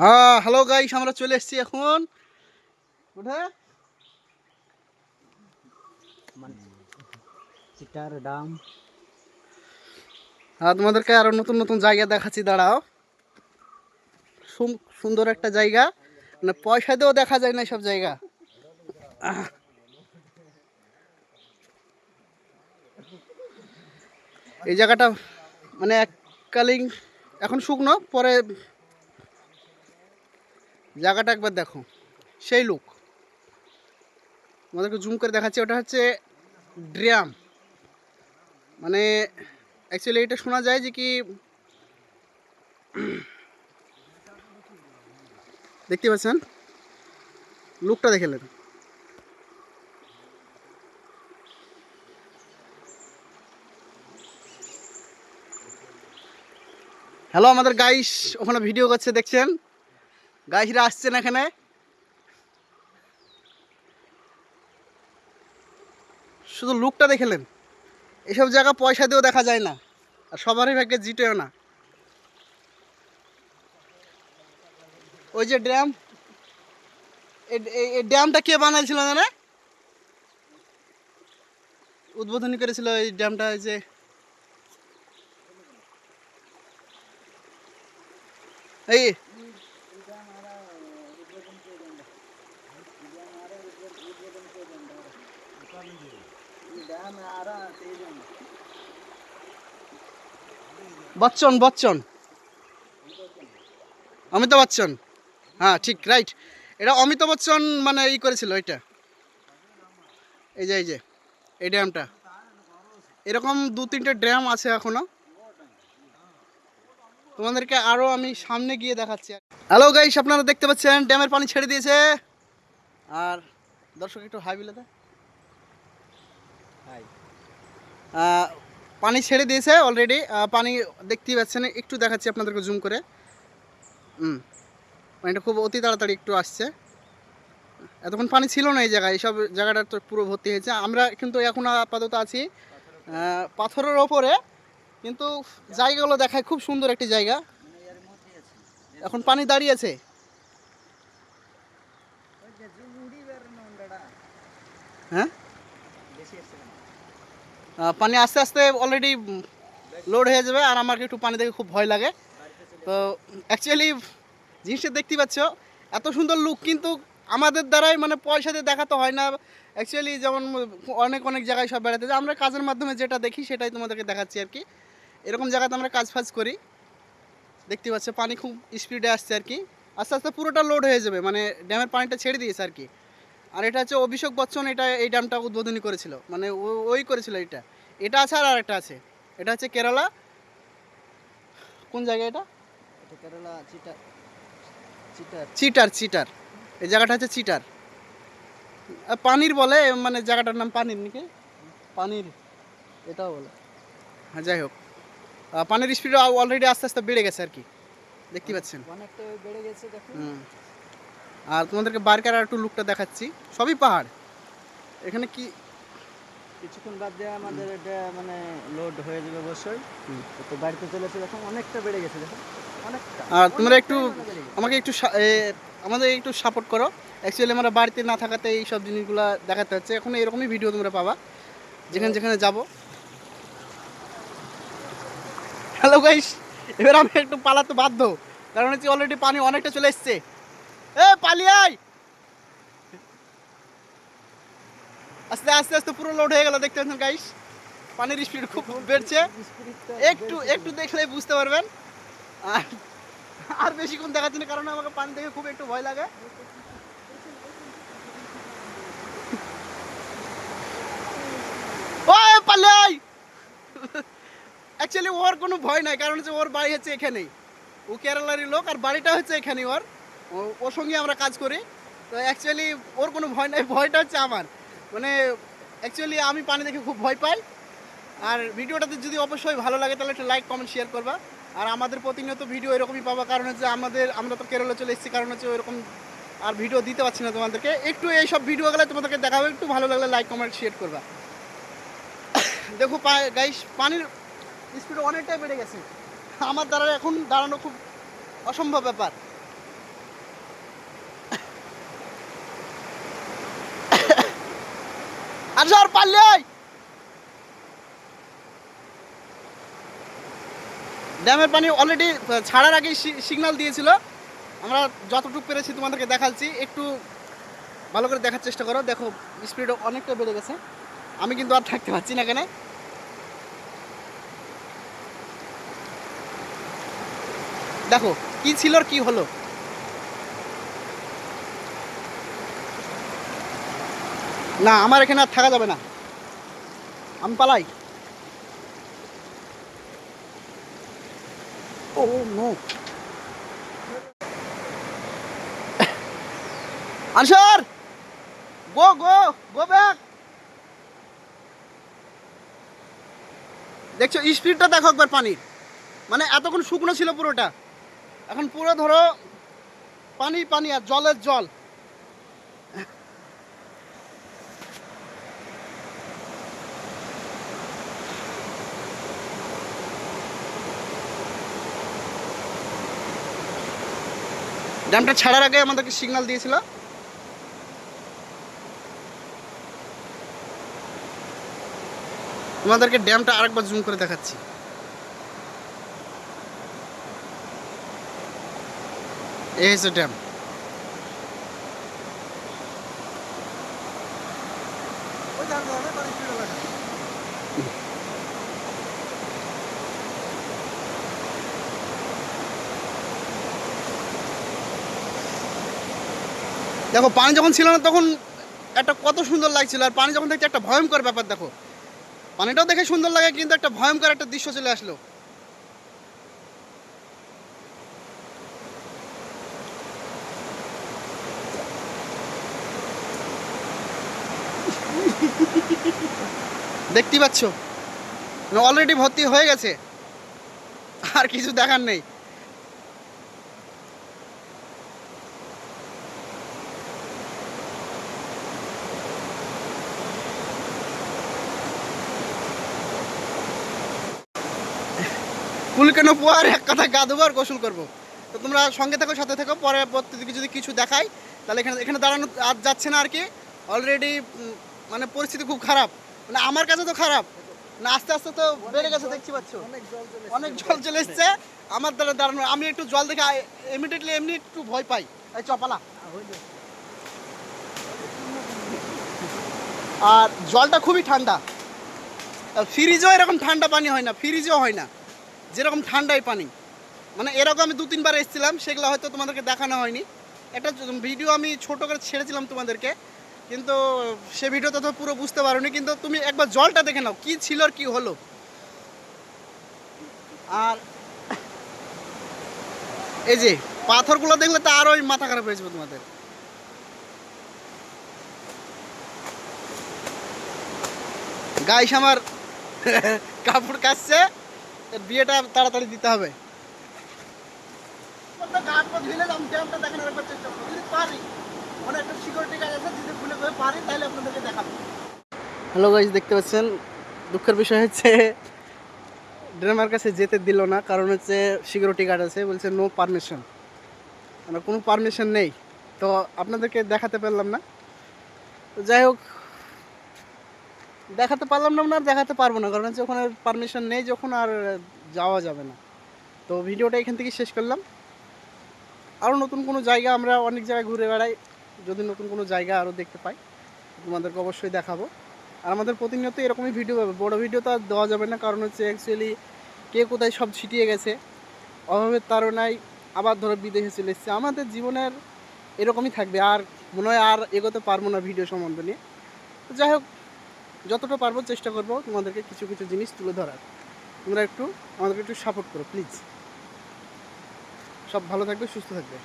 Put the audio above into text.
হ্যাঁ, hello guys, আমরা চলে এসেছি এখন কোথায়? চিটার ডাম। হ্যাঁ, তোমাদেরকে আরো নতুন নতুন জায়গা দেখাচ্ছি, দাঁড়াও। সুন্দর একটা জায়গা, মানে পয়সা দিয়েও দেখা যায় না সব জায়গা। এই জায়গাটা মানে এককালীন, এখন শুকনো, পরে জায়গাটা একবার দেখো, সেই লুক। তোমাদেরকে জুম করে দেখাচ্ছি, ওটা হচ্ছে ড্রাম। মানে অ্যাকচুয়ালি এটা শোনা যায় যে কি, দেখতে পাচ্ছেন লুকটা দেখলেন। হ্যালো, আমাদের গাইস ওখানে ভিডিও করছে, দেখছেন? গাইসরা আসছেন এখানে, শুধু লুকটা দেখলেন। এসব জায়গা পয়সা দিয়েও দেখা যায় না, আর সবারই ভাগ্যে জিটেও না। ওই যে ড্যাম, এই ড্যামটা কে বানাইছিল জানে? উদ্বোধনী করেছিল এই ড্যামটা, ওই যে এই বচ্চন বচ্চন, অমিতাভ বচ্চন। হ্যাঁ, ঠিক, রাইট। এটা অমিতাভ বচ্চন মানে ই করেছিল এটা। এই যে এই ড্যামটা, এরকম 2-3টে ড্যাম আছে এখনো। তোমাদেরকে আরো আমি সামনে গিয়ে দেখাচ্ছি। হ্যালো গাইস, আপনারা দেখতে পাচ্ছেন ড্যামের পানি ছেড়ে দিয়েছে। আর দর্শক একটু হাই বিলে দেয়। পানি ছেড়ে দিয়েছে অলরেডি, পানি দেখতেই পাচ্ছেন, একটু দেখাচ্ছি আপনাদেরকে জুম করে। পানিটা খুব অতি তাড়াতাড়ি একটু আসছে। এতক্ষণ পানি ছিল না এই জায়গায়, এইসব জায়গাটা তো পুরো ভর্তি হয়েছে। আমরা কিন্তু এখন আপাতত আছি পাথরের ওপরে, কিন্তু জায়গাগুলো দেখায় খুব সুন্দর একটি জায়গা। এখন পানি দাঁড়িয়েছে। হ্যাঁ, পানি আস্তে আস্তে অলরেডি লোড হয়ে যাবে। আর আমাকে একটু পানি দেখে খুব ভয় লাগে। তো অ্যাকচুয়ালি জিনিসটা দেখতে পাচ্ছ, এত সুন্দর লুক, কিন্তু আমাদের দ্বারাই মানে পয়সা দিয়ে দেখাতে হয় না। অ্যাকচুয়ালি যেমন অনেক অনেক জায়গায় সব বেড়াতে যায়, আমরা কাজের মাধ্যমে যেটা দেখি সেটাই তোমাদেরকে দেখাচ্ছি আর কি। এরকম জায়গাতে আমরা কাজ ফাজ করি। দেখতে পাচ্ছ পানি খুব স্পিডে আসছে আর কি, আস্তে আস্তে পুরোটা লোড হয়ে যাবে, মানে ড্যামের পানিটা ছেড়ে দিয়েছে আর কি। আর এটা হচ্ছে অভিষেক বচ্চন, এটা এই ড্যামটা উদ্বোধনী করেছিল, মানে ওই করেছিল এটা। এটা আছে আর একটা আছে, এটা হচ্ছে কেরালা। কোন জায়গা এটা? Kerala cheater. Cheater cheater cheater, এই জায়গাটা হচ্ছে চিটার। পানির বলে, মানে জায়গাটার নাম পানির নাকি, পানির এটাও বলে। হ্যাঁ, যাই হোক, পানির স্পিড অলরেডি আস্তে আস্তে বেড়ে গেছে আর কি, দেখতে পাচ্ছেন। অনেকটা বেড়ে গেছে দেখুন। আর তোমাদেরকে বারকার আর একটু লুকটা দেখাচ্ছি, সবই পাহাড় এখানে কি। কিছুক্ষণ বাদ দিয়ে আমাদের এটা মানে লোড হয়ে যাবে অবশ্যই। তো বাড়িতে চলেছে দেখুন, অনেকটা বেড়ে গেছে দেখুন, অনেকটা। আর তোমরা একটু আমাকে একটু আমাদের একটু সাপোর্ট করো। অ্যাকচুয়ালি আমরা বাড়িতে না থাকাতে এই সব জিনিসগুলো দেখাতে হচ্ছে। এখন এরকমই ভিডিও তোমরা পাবা যেখানে যেখানে যাবো। হ্যালো গাইস, এবার আমি একটু পালাতে বাধ্য, কারণ হচ্ছে অলরেডি পানি অনেকটা চলে এসছে। এ পালিয়ে আয়, আস্তে আস্তে আস্তে পুরো লোড হয়ে গেল, দেখতে পাচ্ছেন গাইস। পানির স্পিড খুব বেড়েছে, একটু একটু দেখলে বুঝতে পারবেন। আর আর বেশিক্ষণ দেখাচ্ছি না, কারণ আমাকে পানি দেখে খুব একটু ভয় লাগে। ও পালিয়ে আয়। অ্যাকচুয়ালি ওর কোনো ভয় নাই, কারণ হচ্ছে ওর বাড়ি হচ্ছে এখানেই, ও কেরালারই লোক, আর বাড়িটা হচ্ছে এখানেই ওর। ওর সঙ্গে আমরা কাজ করি। তো অ্যাকচুয়ালি ওর কোনো ভয় নাই, ভয়টা হচ্ছে আমার। মানে অ্যাকচুয়ালি আমি পানি দেখে খুব ভয় পাই। আর ভিডিওটাতে যদি অবশ্যই ভালো লাগে তাহলে একটা লাইক কমেন্ট শেয়ার করবা। আর আমাদের প্রতিনিয়ত ভিডিও এরকমই পাবা, কারণ হচ্ছে আমরা তো কেরলে চলে এসেছি, কারণ হচ্ছে ওইরকম আর ভিডিও দিতে পারছি না তোমাদেরকে। একটু এইসব ভিডিওগুলো তোমাদেরকে দেখাবো, একটু ভালো লাগলে লাইক কমেন্ট শেয়ার করবা। দেখো গাইস, পানির স্পিড অনেকটাই বেড়ে গেছে, আমার দ্বারা এখন দাঁড়ানো খুব অসম্ভব ব্যাপার। আনসার পারলে ড্যামের পানি অলরেডি ছাড়ার আগেই সিগন্যাল দিয়েছিল। আমরা যতটুকু পেরেছি তোমাদেরকে দেখাচ্ছি, একটু ভালো করে দেখার চেষ্টা করো। দেখো স্পিড অনেকটা বেড়ে গেছে, আমি কিন্তু আর থাকতে পারছি না কেন। দেখো কি ছিল আর কি হলো। না আমার এখানে আর থাকা যাবে না, আমি পালাই। ও নো, আনসার গো গো গো ব্যাক। দেখছো স্পিডটা দেখো একবার পানির, মানে এতক্ষণ শুকনো ছিল পুরোটা, এখন পুরো ধরো পানি পানি আর জলের জল। ড্যামটা ছাড়ার আগে আমাদেরকে সিগন্যাল দিয়েছিল। তোমাদেরকে ড্যামটা আরেকবার জুম করে দেখাচ্ছি। এই হচ্ছে ড্যাম। দেখো পানি যখন ছিল না তখন একটা কত সুন্দর লাগছিল, আর পানি যখন দেখছি একটা ভয়ঙ্কর ব্যাপার। দেখো পানিটাও দেখে সুন্দর লাগে, কিন্তু একটা ভয়ঙ্কর একটা দৃশ্য চলে আসলো। দেখতেই পাচ্ছ অলরেডি ভর্তি হয়ে গেছে, আর কিছু দেখার নেই। ফুল কেন পোয়ার এক কথা গা দেবো আর গোসল করবো। তো তোমরা সঙ্গে থাকো, সাথে থাকো, পরে যদি কিছু দেখাই তাহলে এখানে এখানে দাঁড়ানো আর যাচ্ছে না আর কি। অলরেডি মানে পরিস্থিতি খুব খারাপ, মানে আমার কাছে তো খারাপ না, আস্তে আস্তে তো বেড়ে গেছে, দেখতে পাচ্ছ অনেক জল চলে এসছে আমার দ্বারা দাঁড়ানো। আমি একটু জল দেখে ইমিডিয়েটলি এমনি একটু ভয় পাই। এই চপালা, আর জলটা খুবই ঠান্ডা, ফ্রিজও এরকম ঠান্ডা পানি হয় না, ফ্রিজও হয় না যেরকম ঠান্ডাই পানি। মানে এরকম আমি 2-3 বার এসেছিলাম, সেগুলো হয়তো তোমাদেরকে দেখানো হয়নি। একটা ভিডিও আমি ছোটো করে ছেড়েছিলাম তোমাদেরকে, কিন্তু সে ভিডিওটা তো পুরো বুঝতে পারোনি। কিন্তু তুমি একবার জলটা দেখে নাও কি ছিল আর কি হলো। আর এই যে পাথরগুলো দেখলে তো আরোই মাথা খারাপ হয়ে যাবে তোমাদের। গাইস আমার কাপড় কাচছে, বিয়েটা তাড়াতাড়ি দিতে হবে। হ্যালো গাইস, দেখতে পাচ্ছেন দুঃখের বিষয় হচ্ছে ড্রামের কাছে যেতে দিল না, কারণ হচ্ছে সিকিউরিটি গার্ড আছে, বলছে নো পারমিশন, মানে কোনো পারমিশন নেই। তো আপনাদেরকে দেখাতে পারলাম না। তো যাই হোক, দেখাতে পারলাম না, আর দেখাতে পারবো না, কারণ হচ্ছে ওখানে পারমিশন নেই যখন, আর যাওয়া যাবে না। তো ভিডিওটা এখান থেকে শেষ করলাম। আরও নতুন কোনো জায়গা, আমরা অনেক জায়গায় ঘুরে বেড়াই, যদি নতুন কোনো জায়গা আরও দেখতে পাই তোমাদেরকে অবশ্যই দেখাবো। আর আমাদের প্রতিনিয়ত এরকমই ভিডিও পাবে, বড় ভিডিও তো আর দেওয়া যাবে না, কারণ হচ্ছে অ্যাকচুয়ালি কে কোথায় সব ছিটিয়ে গেছে, অভাবের তাড়নায় আবার ধরো বিদেশে চলে এসেছে। আমাদের জীবনের এরকমই থাকবে, আর মনে হয় আর এগোতে পারবো না ভিডিও সম্বন্ধ নিয়ে। তো যাই হোক, যতটা পারবো চেষ্টা করবো তোমাদেরকে কিছু কিছু জিনিস তুলে ধরার। তোমরা একটু আমাদেরকে একটু সাপোর্ট করো প্লিজ। সব ভালো থাকবে, সুস্থ থাকবে।